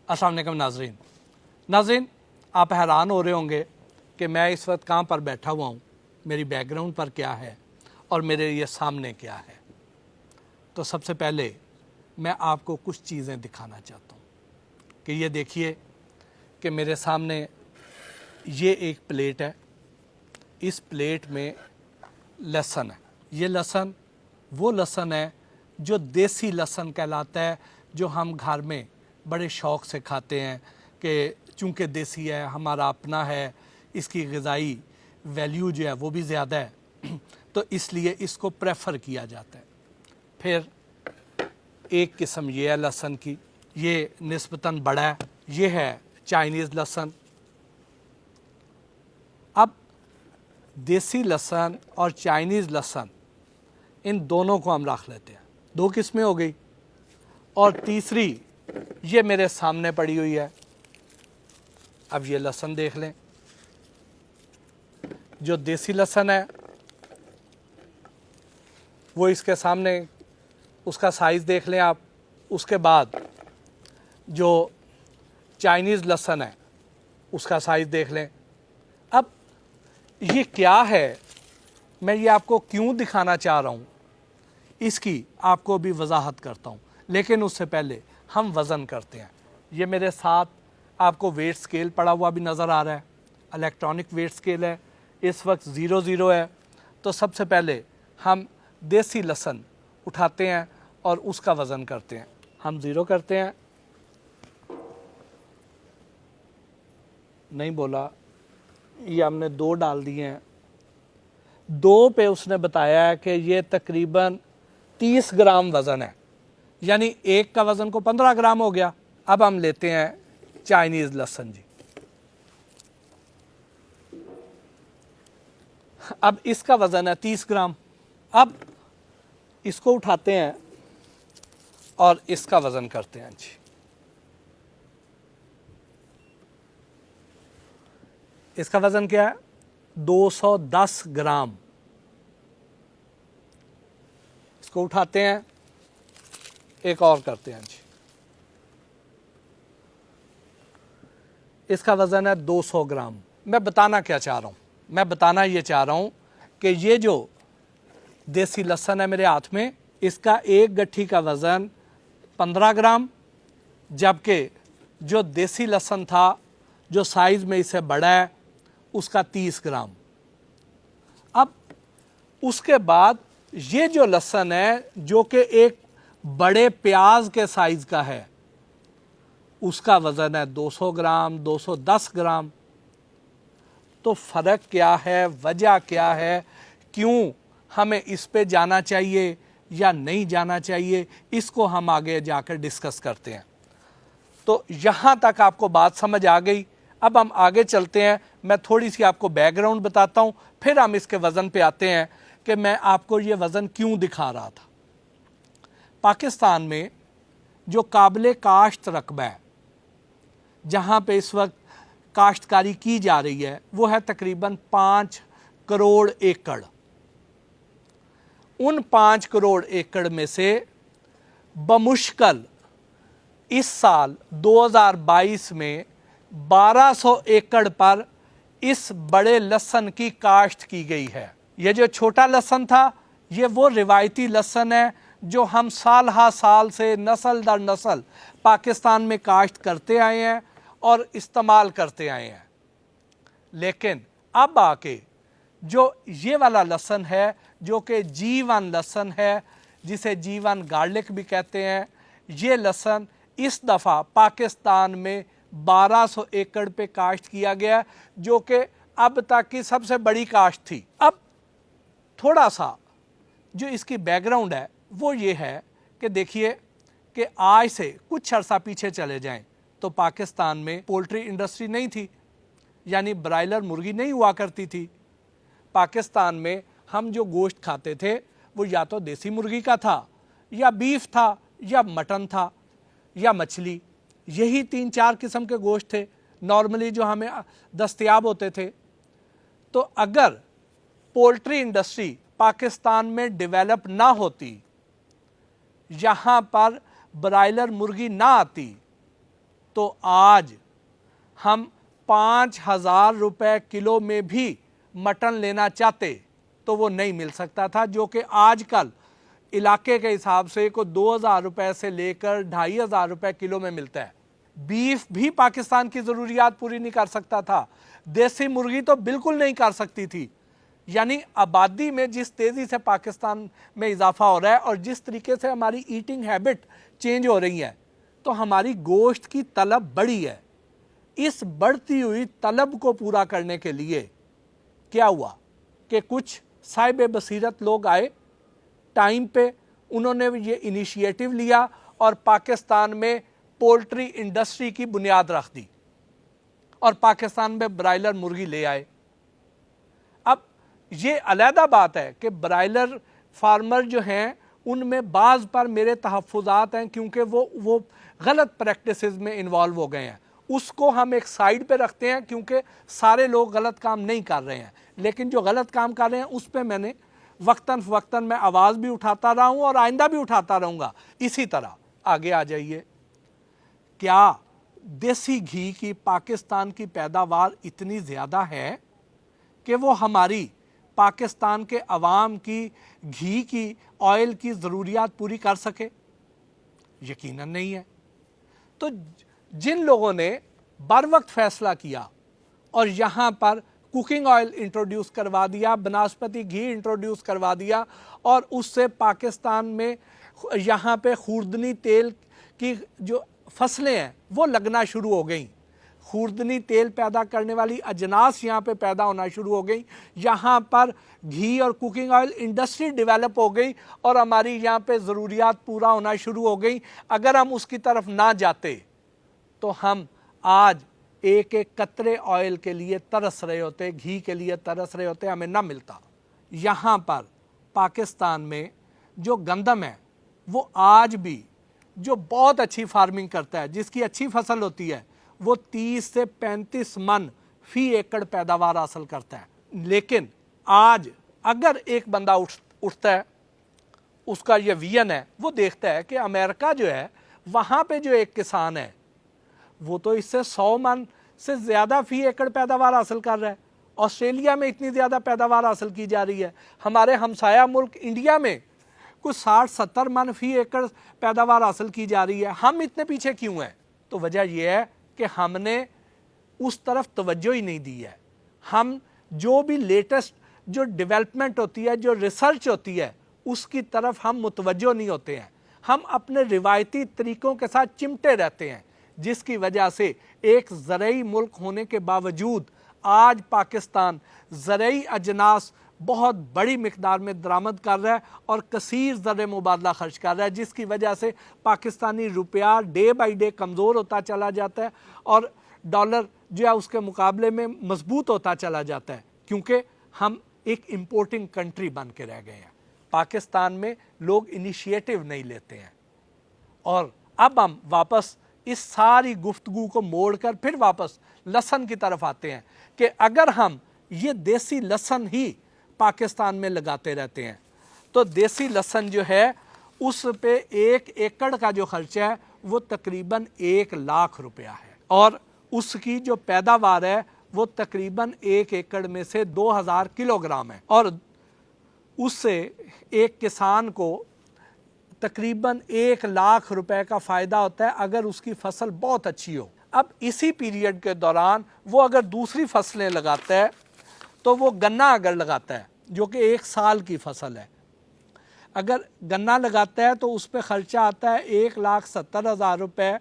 अस्सलाम वालेकुम नाज़रीन, आप हैरान हो रहे होंगे कि मैं इस वक्त कहाँ पर बैठा हुआ हूँ, मेरी बैकग्राउंड पर क्या है और मेरे ये सामने क्या है। तो सबसे पहले मैं आपको कुछ चीज़ें दिखाना चाहता हूँ कि ये देखिए कि मेरे सामने ये एक प्लेट है। इस प्लेट में लहसुन है। ये लहसुन वो लहसुन है जो देसी लहसुन कहलाता है, जो हम घर में बड़े शौक़ से खाते हैं कि चूँकि देसी है, हमारा अपना है, इसकी ग़िज़ाई वैल्यू जो है वो भी ज़्यादा है, तो इसलिए इसको प्रेफर किया जाता है। फिर एक किस्म ये है लहसुन की, ये निस्बतन बड़ा है, ये है चाइनीज़ लहसुन। अब देसी लहसुन और चाइनीज़ लहसुन, इन दोनों को हम रख लेते हैं। दो किस्में हो गई। और तीसरी ये मेरे सामने पड़ी हुई है। अब ये लहसुन देख लें, जो देसी लहसुन है वो इसके सामने, उसका साइज़ देख लें आप। उसके बाद जो चाइनीज़ लहसुन है उसका साइज़ देख लें। अब ये क्या है, मैं ये आपको क्यों दिखाना चाह रहा हूँ, इसकी आपको भी वजाहत करता हूँ, लेकिन उससे पहले हम वज़न करते हैं। ये मेरे साथ आपको वेट स्केल पड़ा हुआ भी नज़र आ रहा है, इलेक्ट्रॉनिक वेट स्केल है, इस वक्त 00 है। तो सबसे पहले हम देसी लहसुन उठाते हैं और उसका वज़न करते हैं। हम 0 करते हैं, नहीं बोला, ये हमने 2 डाल दिए हैं। 2 पे उसने बताया है कि ये तकरीबन 30 ग्राम वज़न है, यानी एक का वज़न को 15 ग्राम हो गया। अब हम लेते हैं चाइनीज़ लहसुन जी। अब इसका वज़न है 30 ग्राम। अब इसको उठाते हैं और इसका वज़न करते हैं जी। इसका वज़न क्या है? 210 ग्राम। इसको उठाते हैं, एक और करते हैं जी। इसका वज़न है 200 ग्राम। मैं बताना क्या चाह रहा हूँ? मैं बताना ये चाह रहा हूँ कि ये जो देसी लहसुन है मेरे हाथ में, इसका एक गट्ठी का वज़न 15 ग्राम, जबकि जो देसी लहसुन था जो साइज़ में इससे बड़ा है उसका 30 ग्राम। अब उसके बाद ये जो लहसुन है जो कि एक बड़े प्याज के साइज़ का है, उसका वज़न है 200 ग्राम, 210 ग्राम। तो फ़र्क क्या है, वजह क्या है, क्यों हमें इस पे जाना चाहिए या नहीं जाना चाहिए, इसको हम आगे जाकर डिस्कस करते हैं। तो यहाँ तक आपको बात समझ आ गई। अब हम आगे चलते हैं, मैं थोड़ी सी आपको बैकग्राउंड बताता हूँ, फिर हम इसके वज़न पे आते हैं कि मैं आपको ये वज़न क्यों दिखा रहा था। पाकिस्तान में जो काबिल काश्त रकबा है, जहाँ पे इस वक्त काश्तकारी की जा रही है, वो है तकरीबन 5 करोड़ एकड़। उन 5 करोड़ एकड़ में से बमुश्किल इस साल 2022 में 1200 एकड़ पर इस बड़े लहसुन की काश्त की गई है। ये जो छोटा लहसुन था, ये वो रिवायती लहसुन है जो हम साल हा साल से नस्ल दर नस्ल पाकिस्तान में काश्त करते आए हैं और इस्तेमाल करते आए हैं। लेकिन अब आके जो ये वाला लहसुन है, जो कि G1 लहसुन है, जिसे G1 गार्लिक भी कहते हैं, ये लहसुन इस दफ़ा पाकिस्तान में 1200 एकड़ पे काश्त किया गया, जो कि अब तक की सबसे बड़ी काश्त थी। अब थोड़ा सा जो इसकी बैकग्राउंड है वो ये है कि देखिए कि आज से कुछ अर्सा पीछे चले जाएं तो पाकिस्तान में पोल्ट्री इंडस्ट्री नहीं थी, यानी ब्रायलर मुर्गी नहीं हुआ करती थी। पाकिस्तान में हम जो गोश्त खाते थे वो या तो देसी मुर्गी का था, या बीफ था, या मटन था, या मछली। यही 3-4 किस्म के गोश्त थे नॉर्मली जो हमें दस्तयाब होते थे। तो अगर पोल्ट्री इंडस्ट्री पाकिस्तान में डेवलप ना होती, यहाँ पर ब्रायलर मुर्गी ना आती, तो आज हम 5,000 रुपये किलो में भी मटन लेना चाहते तो वो नहीं मिल सकता था, जो कि आजकल इलाके के हिसाब से को 2,000 रुपये से लेकर 2,500 रुपये किलो में मिलता है। बीफ भी पाकिस्तान की ज़रूरियात पूरी नहीं कर सकता था, देसी मुर्गी तो बिल्कुल नहीं कर सकती थी। यानी आबादी में जिस तेज़ी से पाकिस्तान में इजाफा हो रहा है और जिस तरीके से हमारी ईटिंग हैबिट चेंज हो रही है, तो हमारी गोश्त की तलब बढ़ी है। इस बढ़ती हुई तलब को पूरा करने के लिए क्या हुआ कि कुछ साहिब बसीरत लोग आए टाइम पे, उन्होंने ये इनिशिएटिव लिया और पाकिस्तान में पोल्ट्री इंडस्ट्री की बुनियाद रख दी और पाकिस्तान में ब्रायलर मुर्गी ले आए। अब ये अलहदा बात है कि ब्रायलर फार्मर जो हैं उनमें बाज़ पर मेरे तहफ़्फ़ुज़ात हैं, क्योंकि वो गलत प्रैक्टिसेस में इन्वॉल्व हो गए हैं। उसको हम एक साइड पे रखते हैं, क्योंकि सारे लोग गलत काम नहीं कर रहे हैं, लेकिन जो गलत काम कर रहे हैं उस पर मैंने वक्तन फ़वक्तन मैं आवाज़ भी उठाता रहा हूँ और आइंदा भी उठाता रहूँगा। इसी तरह आगे आ जाइए, क्या देसी घी की पाकिस्तान की पैदावार इतनी ज़्यादा है कि वो हमारी पाकिस्तान के अवाम की घी की ऑयल की ज़रूरियात पूरी कर सके? यकीनन नहीं है। तो जिन लोगों ने बर वक्त फ़ैसला किया और यहाँ पर कुकिंग ऑयल इंट्रोड्यूस करवा दिया, बनास्पति घी इंट्रोड्यूस करवा दिया और उससे पाकिस्तान में यहाँ पे खुर्दनी तेल की जो फसलें हैं वो लगना शुरू हो गई। खुर्दनी तेल पैदा करने वाली अजनास यहाँ पे पैदा होना शुरू हो गई। यहाँ पर घी और कुकिंग ऑयल इंडस्ट्री डेवलप हो गई और हमारी यहाँ पे ज़रूरियात पूरा होना शुरू हो गई। अगर हम उसकी तरफ ना जाते तो हम आज एक एक कतरे ऑयल के लिए तरस रहे होते, घी के लिए तरस रहे होते, हमें ना मिलता। यहाँ पर पाकिस्तान में जो गंदम है वो आज भी जो बहुत अच्छी फार्मिंग करता है, जिसकी अच्छी फसल होती है, वो 30 से 35 मन फी एकड़ पैदावार हासिल करता है। लेकिन आज अगर एक बंदा उठता है, उसका ये विजन है, वो देखता है कि अमेरिका जो है वहाँ पे जो एक किसान है वो तो इससे 100 मन से ज़्यादा फी एकड़ पैदावार हासिल कर रहा है। ऑस्ट्रेलिया में इतनी ज़्यादा पैदावार हासिल की जा रही है। हमारे हमसाया मुल्क इंडिया में कुछ 60-70 मन फी एकड़ पैदावार हासिल की जा रही है। हम इतने पीछे क्यों हैं? तो वजह यह है कि हमने उस तरफ तवज्जो ही नहीं दी है। हम जो भी लेटेस्ट जो डेवलपमेंट होती है, जो रिसर्च होती है, उसकी तरफ हम मुतवज्जो नहीं होते हैं। हम अपने रिवायती तरीक़ों के साथ चिमटे रहते हैं, जिसकी वजह से एक ज़रई मुल्क होने के बावजूद आज पाकिस्तान ज़रई अजनास बहुत बड़ी मिकदार में दरामद कर रहा है और कसीर ज़र मुबादला खर्च कर रहा है, जिसकी वजह से पाकिस्तानी रुपया डे बाई डे कमज़ोर होता चला जाता है और डॉलर जो है उसके मुकाबले में मजबूत होता चला जाता है, क्योंकि हम एक इम्पोर्टिंग कंट्री बन के रह गए हैं। पाकिस्तान में लोग इनिशिएटिव नहीं लेते हैं। और अब हम वापस इस सारी गुफ्तगू को मोड़कर फिर वापस लहसुन की तरफ आते हैं कि अगर हम ये देसी लहसुन ही पाकिस्तान में लगाते रहते हैं तो देसी लहसुन जो है उस पे 1 एकड़ का जो खर्चा है वो तकरीबन 1 लाख रुपया है और उसकी जो पैदावार है वो तकरीबन 1 एकड़ में से 2000 किलोग्राम है और उससे एक किसान को तकरीबन 1 लाख रुपए का फ़ायदा होता है अगर उसकी फसल बहुत अच्छी हो। अब इसी पीरियड के दौरान वो अगर दूसरी फसलें लगाता है तो वो गन्ना अगर लगाता है जो कि 1 साल की फसल है, अगर गन्ना लगाता है तो उस पर ख़र्चा आता है 1,70,000 रुपये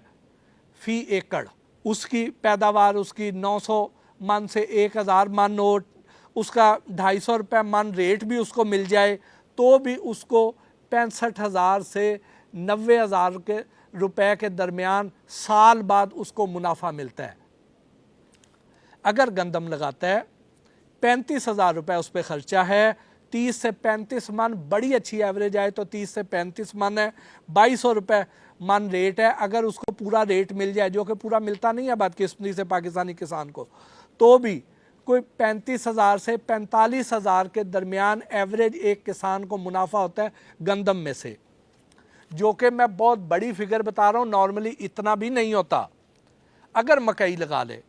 फ़ी एकड़। उसकी पैदावार उसकी 900 मन से 1000 मन हो, उसका 250 रुपये मन रेट भी उसको मिल जाए तो भी उसको 65,000 से 90,000 के रुपए के दरमियान साल बाद उसको मुनाफा मिलता है। अगर गंदम लगाता है 35,000 रुपये उस पर ख़र्चा है, 30 से 35 मन बड़ी अच्छी एवरेज आए तो 30 से 35 मन है, 2200 रुपये मन रेट है। अगर उसको पूरा रेट मिल जाए, जो कि पूरा मिलता नहीं है बदकिस्मती से पाकिस्तानी किसान को, तो भी कोई 35,000 से 45,000 के दरमियान एवरेज एक किसान को मुनाफा होता है गंदम में से, जो कि मैं बहुत बड़ी फिगर बता रहा हूँ, नॉर्मली इतना भी नहीं होता। अगर मकई लगा ले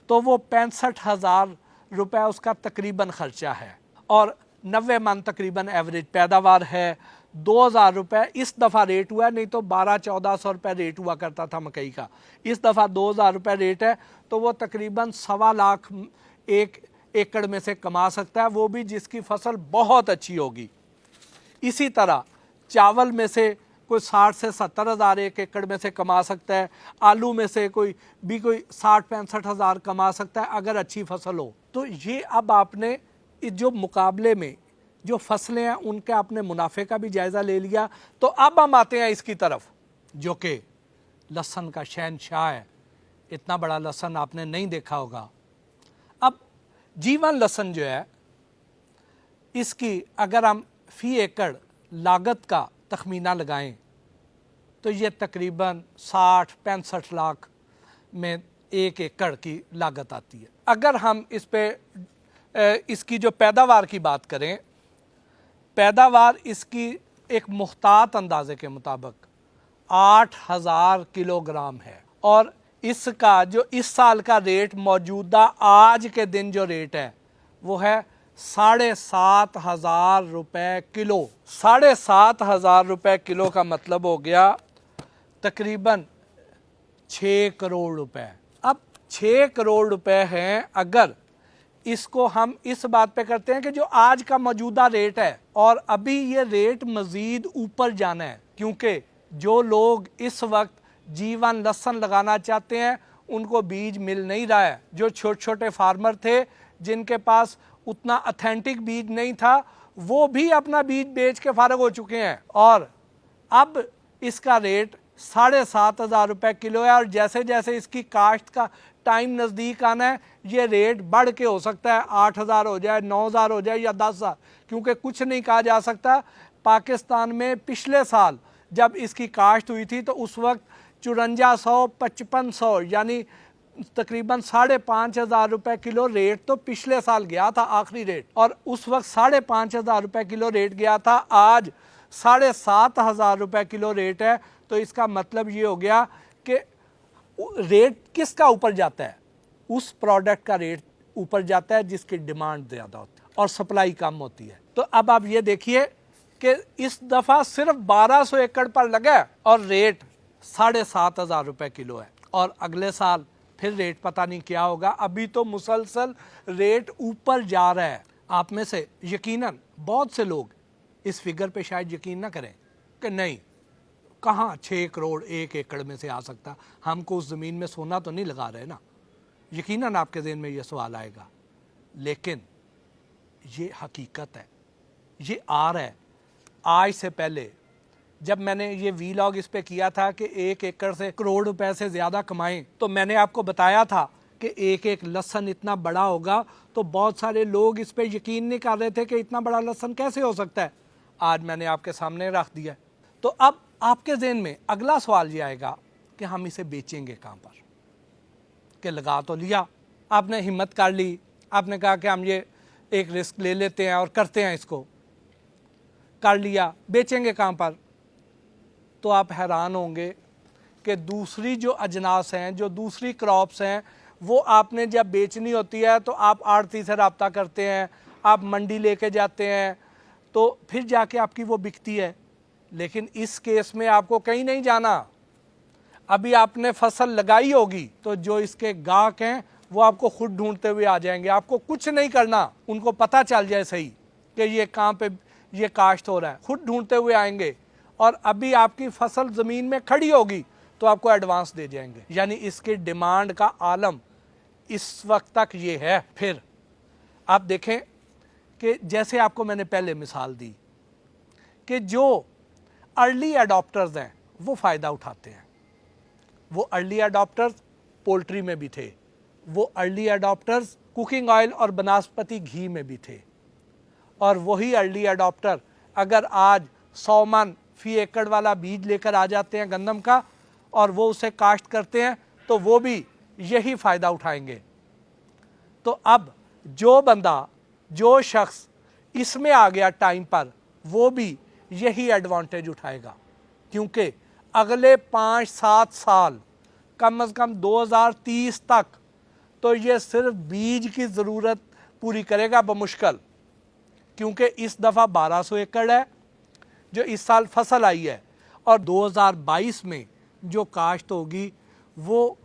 तो वो 65,000 रुपये उसका तकरीबन ख़र्चा है और 90 मन तकरीबन एवरेज पैदावार है। 2,000 रुपये इस दफ़ा रेट हुआ है, नहीं तो 1200-1400 रुपये रेट हुआ करता था मकई का। इस दफ़ा 2,000 रुपये रेट है, तो वो तकरीबन 1.25 लाख 1 एकड़ में से कमा सकता है, वो भी जिसकी फसल बहुत अच्छी होगी। इसी तरह चावल में से कोई 60 से 70 हज़ार 1 एकड़ में से कमा सकता है। आलू में से कोई 60-65 हज़ार कमा सकता है अगर अच्छी फसल हो। तो ये अब आपने जो मुकाबले में जो फसलें हैं उनके आपने मुनाफे का भी जायज़ा ले लिया। तो अब हम आते हैं इसकी तरफ जो कि लहसुन का शहंशाह है। इतना बड़ा लहसुन आपने नहीं देखा होगा। अब जीवन लहसुन जो है, इसकी अगर हम फ़ी एकड़ लागत का तखमीना लगाएं तो ये तकरीबन 60-65 लाख में 1 एकड़ की लागत आती है। अगर हम इस पे इसकी जो पैदावार की बात करें, पैदावार इसकी एक मुख्तात अंदाजे के मुताबिक 8,000 किलोग्राम है और इसका जो इस साल का रेट मौजूदा आज के दिन जो रेट है वो है 7,500 रुपये किलो। 7,500 रुपये किलो का मतलब हो गया तकरीबन 6 करोड़ रुपए। अब 6 करोड़ रुपए हैं, अगर इसको हम इस बात पे करते हैं कि जो आज का मौजूदा रेट है और अभी ये रेट मज़ीद ऊपर जाना है, क्योंकि जो लोग इस वक्त जीवन लहसुन लगाना चाहते हैं उनको बीज मिल नहीं रहा है। जो छोटे छोटे फार्मर थे जिनके पास उतना ऑथेंटिक बीज नहीं था, वो भी अपना बीज बेच के फारग हो चुके हैं और अब इसका रेट 7,500 रुपये किलो है। और जैसे जैसे इसकी काश्त का टाइम नज़दीक आना है, ये रेट बढ़ के हो सकता है 8,000 हो जाए, 9,000 हो जाए या 10,000, क्योंकि कुछ नहीं कहा जा सकता। पाकिस्तान में पिछले साल जब इसकी काश्त हुई थी तो उस वक्त 5400-5500 यानी तकरीबन 5,500 रुपये किलो रेट तो पिछले साल गया था आखिरी रेट, और उस वक्त 5,500 रुपये किलो रेट गया था। आज 7,500 रुपये किलो रेट है। तो इसका मतलब ये हो गया कि रेट किसका ऊपर जाता है? उस प्रोडक्ट का रेट ऊपर जाता है जिसकी डिमांड ज़्यादा होती है और सप्लाई कम होती है। तो अब आप ये देखिए कि इस दफ़ा सिर्फ 1200 एकड़ पर लगा और रेट 7,500 रुपये किलो है, और अगले साल फिर रेट पता नहीं क्या होगा। अभी तो मुसलसल रेट ऊपर जा रहा है। आप में से यकीनन बहुत से लोग इस फिगर पे शायद यकीन ना करें कि नहीं, कहाँ 6 करोड़ 1 एकड़ में से आ सकता, हमको उस ज़मीन में सोना तो नहीं लगा रहे ना। यकीनन आपके ज़हन में ये सवाल आएगा, लेकिन ये हकीकत है, ये आ रहा है। आज से पहले जब मैंने ये वीलॉग इस पे किया था कि 1 एकड़ से करोड़ रुपए से ज़्यादा कमाएं, तो मैंने आपको बताया था कि एक लहसुन इतना बड़ा होगा, तो बहुत सारे लोग इस पे यकीन नहीं कर रहे थे कि इतना बड़ा लहसुन कैसे हो सकता है। आज मैंने आपके सामने रख दिया। तो अब आपके ज़हन में अगला सवाल ये आएगा कि हम इसे बेचेंगे कहाँ पर? कि लगा तो लिया, आपने हिम्मत कर ली, आपने कहा कि हम ये एक रिस्क ले लेते हैं और करते हैं, इसको कर लिया, बेचेंगे कहाँ पर? तो आप हैरान होंगे कि दूसरी जो अजनास हैं, जो दूसरी क्रॉप्स हैं, वो आपने जब बेचनी होती है तो आप आड़ती से रब्ता करते हैं, आप मंडी लेके जाते हैं, तो फिर जाके आपकी वो बिकती है। लेकिन इस केस में आपको कहीं नहीं जाना। अभी आपने फसल लगाई होगी तो जो इसके गाहक हैं वो आपको खुद ढूंढते हुए आ जाएंगे। आपको कुछ नहीं करना, उनको पता चल जाए सही कि ये कहाँ पे ये काश्त हो रहा है, खुद ढूंढते हुए आएंगे। और अभी आपकी फसल ज़मीन में खड़ी होगी तो आपको एडवांस दे जाएंगे। यानी इसकी डिमांड का आलम इस वक्त तक ये है। फिर आप देखें कि जैसे आपको मैंने पहले मिसाल दी कि जो अर्ली अडॉप्टर्स हैं वो फ़ायदा उठाते हैं। वो अर्ली अडॉप्टर्स पोल्ट्री में भी थे, वो अर्ली अडॉप्टर्स कुकिंग ऑयल और बनास्पति घी में भी थे, और वही अर्ली अडॉप्टर अगर आज 100 मन फ़ी एकड़ वाला बीज लेकर आ जाते हैं गंदम का और वो उसे काश्त करते हैं तो वो भी यही फ़ायदा उठाएंगे। तो अब जो बंदा, जो शख्स इसमें आ गया टाइम पर, वो भी यही एडवांटेज उठाएगा, क्योंकि अगले 5-7 साल कम से कम 2030 तक तो ये सिर्फ बीज की ज़रूरत पूरी करेगा बमुश्किल, क्योंकि इस दफ़ा 1200 एकड़ है जो इस साल फसल आई है, और 2022 में जो काश्त होगी वो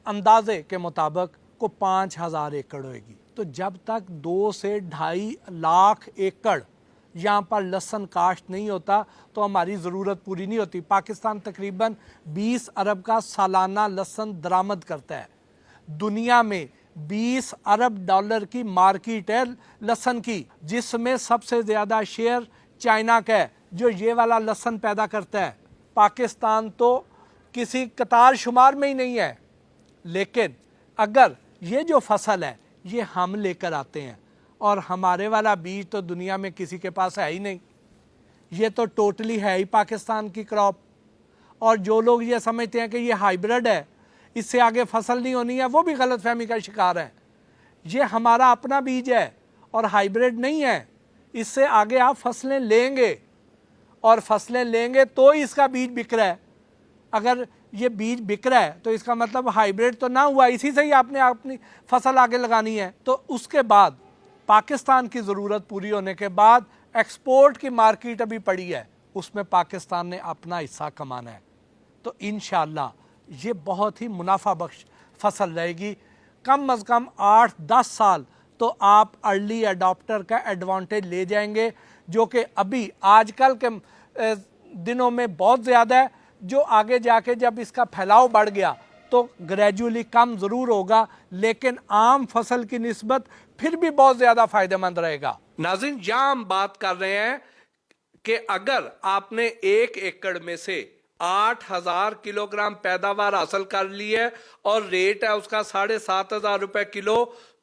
अंदाजे के मुताबिक को 5000 एकड़ होगी। तो जब तक 2 से 2.5 लाख एकड़ यहाँ पर लहसुन काश्त नहीं होता तो हमारी ज़रूरत पूरी नहीं होती। पाकिस्तान तकरीबन 20 अरब का सालाना लहसुन दरामद करता है। दुनिया में 20 अरब डॉलर की मार्केट है लहसुन की, जिसमें सबसे ज़्यादा शेयर चाइना का है जो ये वाला लहसुन पैदा करता है। पाकिस्तान तो किसी कतार शुमार में ही नहीं है। लेकिन अगर ये जो फसल है ये हम लेकर आते हैं, और हमारे वाला बीज तो दुनिया में किसी के पास है ही नहीं, ये तो टोटली है ही पाकिस्तान की क्रॉप। और जो लोग ये समझते हैं कि ये हाइब्रिड है, इससे आगे फसल नहीं होनी है, वो भी गलतफहमी का शिकार है। ये हमारा अपना बीज है और हाइब्रिड नहीं है। इससे आगे आप फसलें लेंगे, और फसलें लेंगे तो इसका बीज बिक रहा है। अगर ये बीज बिक रहा है तो इसका मतलब हाइब्रिड तो ना हुआ, इसी से ही आपने अपनी फसल आगे लगानी है। तो उसके बाद पाकिस्तान की ज़रूरत पूरी होने के बाद एक्सपोर्ट की मार्केट अभी पड़ी है, उसमें पाकिस्तान ने अपना हिस्सा कमाना है। तो इंशाअल्लाह ये बहुत ही मुनाफा बख्श फसल रहेगी। कम से कम 8-10 साल तो आप अर्ली अडॉप्टर का एडवांटेज ले जाएंगे, जो कि अभी आजकल के दिनों में बहुत ज़्यादा है। जो आगे जाके जब इसका फैलाव बढ़ गया तो ग्रेजुअली कम ज़रूर होगा, लेकिन आम फसल की निस्बत फिर भी बहुत ज़्यादा फ़ायदेमंद रहेगा। नाज़रीन, यहाँ हम बात कर रहे हैं कि अगर आपने 1 एकड़ में से 8000 किलोग्राम पैदावार हासिल कर ली है और रेट है उसका 7500 रुपये किलो,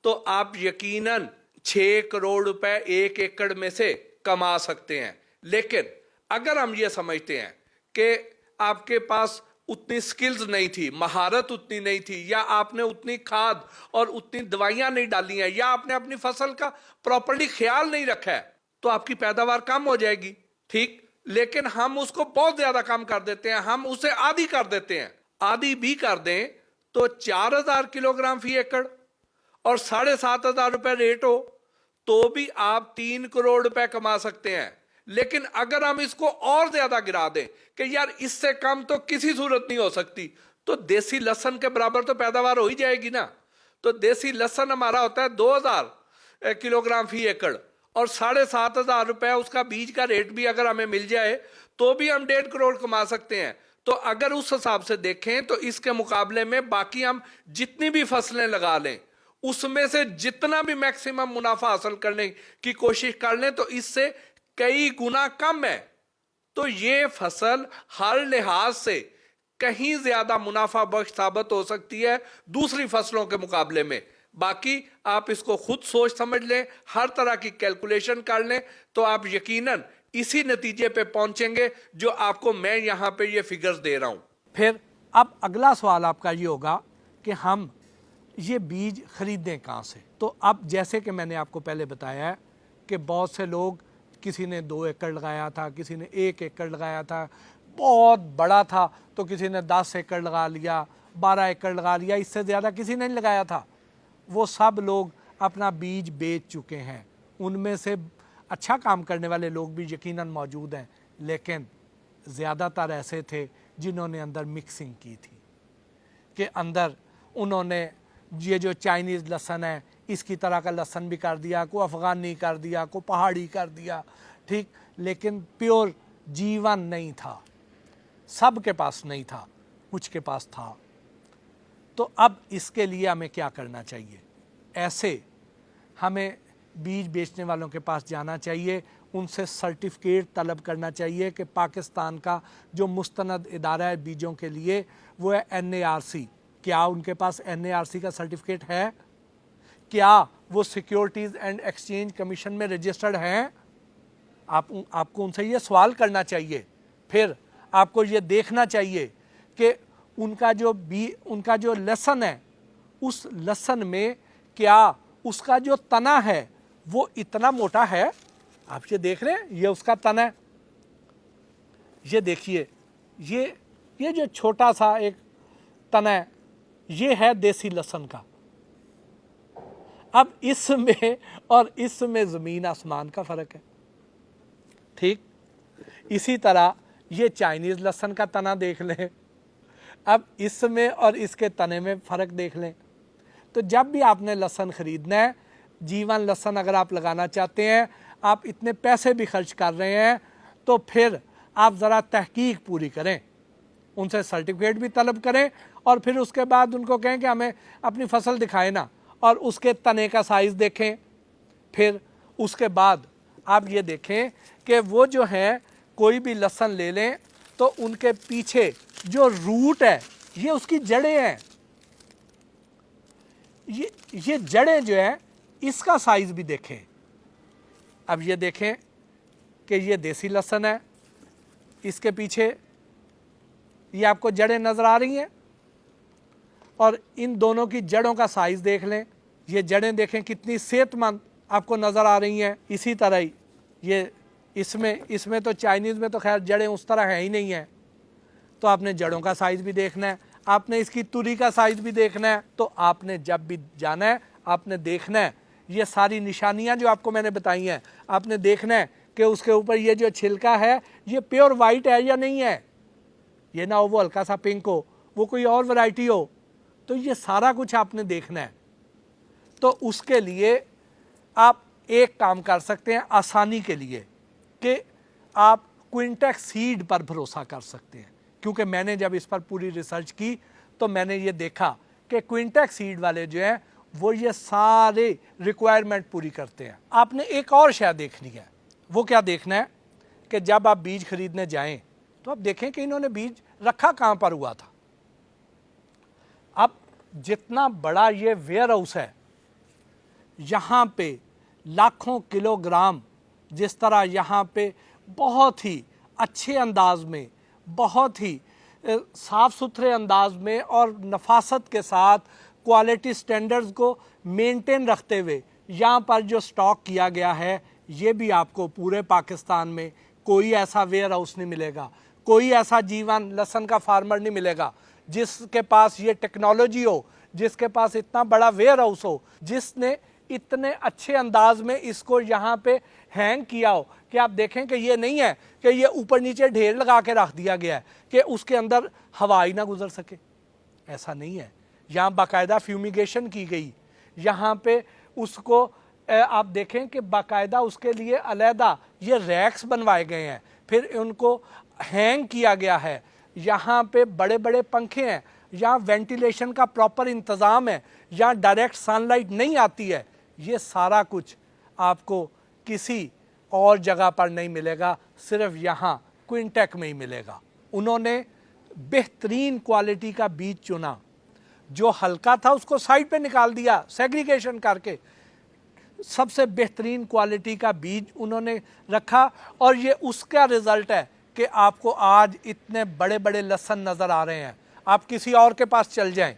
तो आप यकीनन 6 करोड़ रुपए 1 एकड़ में से कमा सकते हैं। लेकिन अगर हम ये समझते हैं कि आपके पास उतनी स्किल्स नहीं थी, महारत उतनी नहीं थी, या आपने उतनी खाद और उतनी दवाइयां नहीं डाली हैं, या आपने अपनी फसल का प्रॉपर्ली ख्याल नहीं रखा है, तो आपकी पैदावार कम हो जाएगी। ठीक, लेकिन हम उसको बहुत ज्यादा कम कर देते हैं, हम उसे आधी कर देते हैं। आधी भी कर दें तो 4000 किलोग्राम फी एकड़ और 7500 रुपए रेट हो तो भी आप 3 करोड़ रुपए कमा सकते हैं। लेकिन अगर हम इसको और ज्यादा गिरा दें कि यार इससे कम तो किसी सूरत नहीं हो सकती, तो देसी लहसुन के बराबर तो पैदावार हो ही जाएगी ना। तो देसी लहसुन हमारा होता है 2000 किलोग्राम फी एकड़ और 7500 रुपए उसका बीज का रेट भी अगर हमें मिल जाए तो भी हम 1.5 करोड़ कमा सकते हैं। तो अगर उस हिसाब से देखें तो इसके मुकाबले में बाकी हम जितनी भी फसलें लगा लें उसमें से जितना भी मैक्सिमम मुनाफा हासिल करने की कोशिश कर लें तो इससे कई गुना कम है। तो ये फसल हर लिहाज से कहीं ज्यादा मुनाफा बख्श साबित हो सकती है दूसरी फसलों के मुकाबले में। बाकी आप इसको खुद सोच समझ लें, हर तरह की कैलकुलेशन कर लें, तो आप यकीनन इसी नतीजे पे पहुंचेंगे जो आपको मैं यहां पे ये फिगर्स दे रहा हूं। फिर अब अगला सवाल आपका ये होगा कि हम ये बीज खरीदें कहाँ से। तो अब जैसे कि मैंने आपको पहले बताया है कि बहुत से लोग, किसी ने 2 एकड़ लगाया था, किसी ने 1 एकड़ लगाया था, बहुत बड़ा था तो किसी ने 10 एकड़ लगा लिया, 12 एकड़ लगा लिया, इससे ज़्यादा किसी ने नहीं लगाया था। वो सब लोग अपना बीज बेच चुके हैं। उनमें से अच्छा काम करने वाले लोग भी यकीनन मौजूद हैं, लेकिन ज़्यादातर ऐसे थे जिन्होंने अंदर मिक्सिंग की थी कि अंदर उन्होंने ये जो चाइनीज़ लहसुन है इसकी तरह का लहसुन भी कर दिया, को अफ़गानी कर दिया, को पहाड़ी कर दिया, ठीक, लेकिन प्योर जीवन नहीं था। सब के पास नहीं था, कुछ के पास था। तो अब इसके लिए हमें क्या करना चाहिए? ऐसे हमें बीज बेचने वालों के पास जाना चाहिए, उनसे सर्टिफिकेट तलब करना चाहिए कि पाकिस्तान का जो मुस्तनद इदारा है बीजों के लिए वो है NARC। क्या उनके पास NARC का सर्टिफिकेट है? क्या वो सिक्योरिटीज़ एंड एक्सचेंज कमीशन में रजिस्टर्ड हैं? आपको उनसे ये सवाल करना चाहिए। फिर आपको ये देखना चाहिए कि उनका जो लहसुन है उस लहसुन में क्या उसका जो तना है वो इतना मोटा है। आप ये देख रहे हैं, ये उसका तना है। ये देखिए, ये जो छोटा सा एक तना है, ये है देसी लहसुन का। अब इसमें और इसमें ज़मीन आसमान का फ़र्क है, ठीक। इसी तरह ये चाइनीज़ लहसुन का तना देख लें, अब इसमें और इसके तने में फ़र्क देख लें। तो जब भी आपने लहसुन ख़रीदना है, जीवन लहसुन अगर आप लगाना चाहते हैं, आप इतने पैसे भी खर्च कर रहे हैं, तो फिर आप ज़रा तहकीक पूरी करें, उनसे सर्टिफिकेट भी तलब करें और फिर उसके बाद उनको कहें कि हमें अपनी फसल दिखाएं ना, और उसके तने का साइज़ देखें। फिर उसके बाद आप ये देखें कि वो जो है कोई भी लहसुन ले लें तो उनके पीछे जो रूट है, ये उसकी जड़ें हैं, ये जड़ें जो है इसका साइज़ भी देखें। अब ये देखें कि ये देसी लहसुन है, इसके पीछे ये आपको जड़ें नज़र आ रही हैं, और इन दोनों की जड़ों का साइज़ देख लें, ये जड़ें देखें कितनी सेहतमंद आपको नज़र आ रही हैं। इसी तरह ही ये इसमें तो चाइनीज़ में तो खैर जड़ें उस तरह है ही नहीं है, तो आपने जड़ों का साइज़ भी देखना है, आपने इसकी तुरी का साइज़ भी देखना है। तो आपने जब भी जाना है आपने देखना है ये सारी निशानियां जो आपको मैंने बताई हैं, आपने देखना है कि उसके ऊपर ये जो छिलका है ये प्योर वाइट है या नहीं है, ये ना हो वो हल्का सा पिंक हो, वो कोई और वैरायटी हो, तो ये सारा कुछ आपने देखना है। तो उसके लिए आप एक काम कर सकते हैं आसानी के लिए कि आप क्विंटेक्स सीड पर भरोसा कर सकते हैं, क्योंकि मैंने जब इस पर पूरी रिसर्च की तो मैंने ये देखा कि क्विंटेक्स सीड वाले जो हैं वो ये सारे रिक्वायरमेंट पूरी करते हैं। आपने एक और शय देखनी है, वो क्या देखना है कि जब आप बीज खरीदने जाएं तो आप देखें कि इन्होंने बीज रखा कहाँ पर हुआ था। अब जितना बड़ा ये वेयर हाउस है, यहाँ पे लाखों किलोग्राम, जिस तरह यहाँ पे बहुत ही अच्छे अंदाज में, बहुत ही साफ़ सुथरे अंदाज में और नफासत के साथ क्वालिटी स्टैंडर्ड्स को मेंटेन रखते हुए यहाँ पर जो स्टॉक किया गया है, ये भी आपको पूरे पाकिस्तान में कोई ऐसा वेयर हाउस नहीं मिलेगा, कोई ऐसा जीवन लहसुन का फार्मर नहीं मिलेगा जिसके पास ये टेक्नोलॉजी हो, जिसके पास इतना बड़ा वेयर हाउस हो, जिसने इतने अच्छे अंदाज में इसको यहाँ पे हैंग किया हो कि आप देखें कि ये नहीं है कि ये ऊपर नीचे ढेर लगा के रख दिया गया है कि उसके अंदर हवा ही ना गुजर सके। ऐसा नहीं है, यहाँ बाकायदा फ्यूमिगेशन की गई, यहाँ पे उसको आप देखें कि बाकायदा उसके लिए अलहदा ये रैक्स बनवाए गए हैं, फिर उनको हैंग किया गया है। यहाँ पे बड़े बड़े पंखे हैं, यहाँ वेंटिलेशन का प्रॉपर इंतज़ाम है, यहाँ डायरेक्ट सनलाइट नहीं आती है। ये सारा कुछ आपको किसी और जगह पर नहीं मिलेगा, सिर्फ यहाँ क्विंटेक में ही मिलेगा। उन्होंने बेहतरीन क्वालिटी का बीज चुना, जो हल्का था उसको साइड पे निकाल दिया सेग्रीगेशन करके, सबसे बेहतरीन क्वालिटी का बीज उन्होंने रखा, और ये उसका रिज़ल्ट है कि आपको आज इतने बड़े बड़े लहसुन नज़र आ रहे हैं। आप किसी और के पास चल जाएं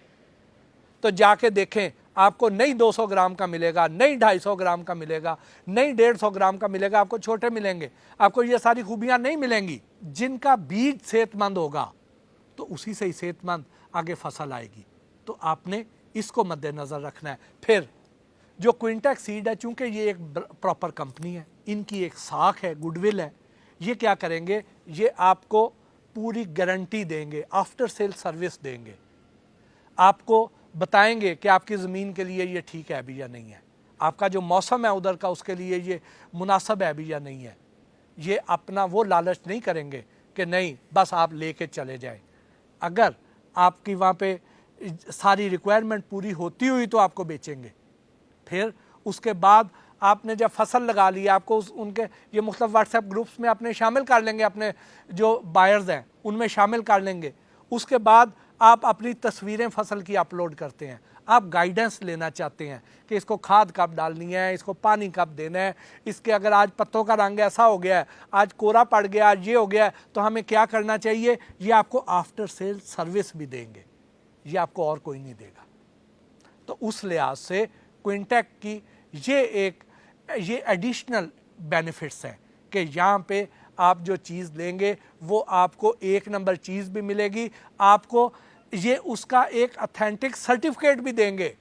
तो जाके देखें, आपको नहीं 200 ग्राम का मिलेगा, नहीं 250 ग्राम का मिलेगा, नहीं 150 ग्राम का मिलेगा, आपको छोटे मिलेंगे, आपको ये सारी खूबियाँ नहीं मिलेंगी। जिनका बीज सेहतमंद होगा तो उसी से ही सेहतमंद आगे फसल आएगी। तो आपने इसको मद्देनज़र रखना है। फिर जो क्विंटेक सीड है, चूँकि ये एक प्रॉपर कंपनी है, इनकी एक साख है, गुडविल है, ये क्या करेंगे, ये आपको पूरी गारंटी देंगे, आफ्टर सेल सर्विस देंगे, आपको बताएंगे कि आपकी ज़मीन के लिए ये ठीक है अभी या नहीं है, आपका जो मौसम है उधर का उसके लिए ये मुनासिब है अभी या नहीं है। ये अपना वो लालच नहीं करेंगे कि नहीं बस आप लेके चले जाएं। अगर आपकी वहाँ पे सारी रिक्वायरमेंट पूरी होती हुई तो आपको बेचेंगे। फिर उसके बाद आपने जब फसल लगा ली, आपको उनके ये मुख्तलिफ व्हाट्सएप ग्रुप्स में अपने शामिल कर लेंगे, अपने जो बायर्स हैं उनमें शामिल कर लेंगे। उसके बाद आप अपनी तस्वीरें फसल की अपलोड करते हैं, आप गाइडेंस लेना चाहते हैं कि इसको खाद कब डालनी है, इसको पानी कब देना है, इसके अगर आज पत्तों का रंग ऐसा हो गया है, आज कोरा पड़ गया, आज ये हो गया है, तो हमें क्या करना चाहिए, ये आपको आफ्टर सेल सर्विस भी देंगे, ये आपको और कोई नहीं देगा। तो उस लिहाज से क्विंटेक की ये एडिशनल बेनिफिट्स हैं कि यहाँ पे आप जो चीज़ लेंगे वो आपको एक नंबर चीज़ भी मिलेगी, आपको ये उसका एक अथेंटिक सर्टिफिकेट भी देंगे,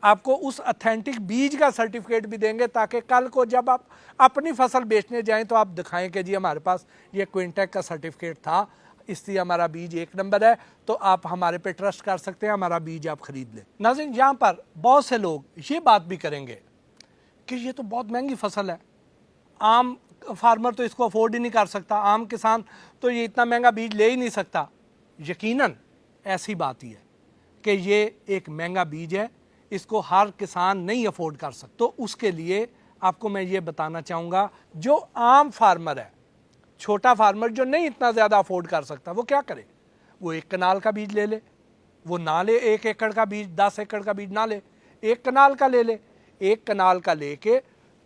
आपको उस अथेंटिक बीज का सर्टिफिकेट भी देंगे, ताकि कल को जब आप अपनी फसल बेचने जाएं तो आप दिखाएं कि जी हमारे पास ये क्विंटेक का सर्टिफिकेट था, इसलिए हमारा बीज 1 नंबर है, तो आप हमारे पे ट्रस्ट कर सकते हैं, हमारा बीज आप खरीद लें। नाज़रीन, यहाँ पर बहुत से लोग ये बात भी करेंगे कि ये तो बहुत महंगी फसल है, आम फार्मर तो इसको अफोर्ड ही नहीं कर सकता, आम किसान तो ये इतना महंगा बीज ले ही नहीं सकता। यकीनन ऐसी बात ही है कि ये एक महंगा बीज है, इसको हर किसान नहीं अफोर्ड कर सकता। तो उसके लिए आपको मैं ये बताना चाहूँगा, जो आम फार्मर है, छोटा फार्मर जो नहीं इतना ज़्यादा अफोर्ड कर सकता, वो क्या करे? वो 1 कनाल का बीज ले ले, वो ना ले 1 एकड़ का बीज, 10 एकड़ का बीज ना ले, 1 कनाल का ले ले। 1 कनाल का लेके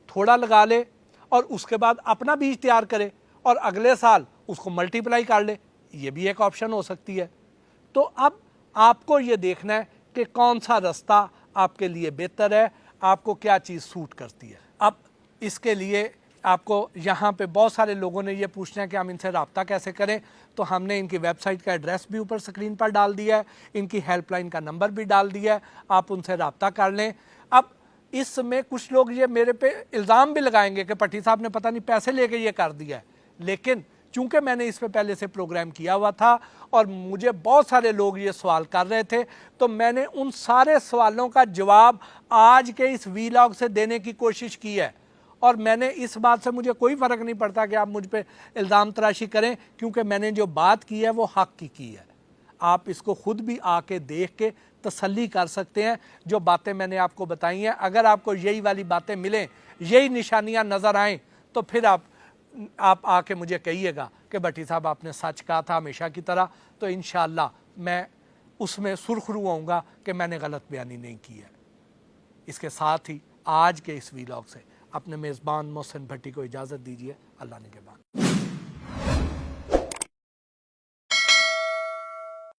थोड़ा लगा ले और उसके बाद अपना बीज तैयार करे और अगले साल उसको मल्टीप्लाई कर ले, ये भी एक ऑप्शन हो सकती है। तो अब आपको ये देखना है कि कौन सा रास्ता आपके लिए बेहतर है, आपको क्या चीज़ सूट करती है। अब इसके लिए आपको यहाँ पे बहुत सारे लोगों ने ये पूछना है कि हम इनसे रब्ता कैसे करें, तो हमने इनकी वेबसाइट का एड्रेस भी ऊपर स्क्रीन पर डाल दिया है, इनकी हेल्पलाइन का नंबर भी डाल दिया है, आप उनसे रब्ता कर लें। अब इसमें कुछ लोग ये मेरे पे इल्ज़ाम भी लगाएंगे कि पट्टी साहब ने पता नहीं पैसे लेके ये कर दिया है, लेकिन चूँकि मैंने इस पर पहले से प्रोग्राम किया हुआ था और मुझे बहुत सारे लोग ये सवाल कर रहे थे, तो मैंने उन सारे सवालों का जवाब आज के इस वीलॉग से देने की कोशिश की है। और मैंने इस बात से मुझे कोई फ़र्क नहीं पड़ता कि आप मुझ पे इल्ज़ाम तराशी करें, क्योंकि मैंने जो बात की है वो हक़ की है। आप इसको ख़ुद भी आके देख के तसल्ली कर सकते हैं। जो बातें मैंने आपको बताई हैं, अगर आपको यही वाली बातें मिलें, यही निशानियां नज़र आएँ, तो फिर आप आके मुझे कहिएगा कि भट्टी साहब आपने सच कहा था हमेशा की तरह, तो इंशाअल्लाह मैं उसमें सुरखरू आऊँगा कि मैंने गलत बयानी नहीं की है। इसके साथ ही आज के इस वीलॉग से अपने मेज़बान मोहसिन भट्टी को इजाज़त दीजिए। अल्लाह निगहबान।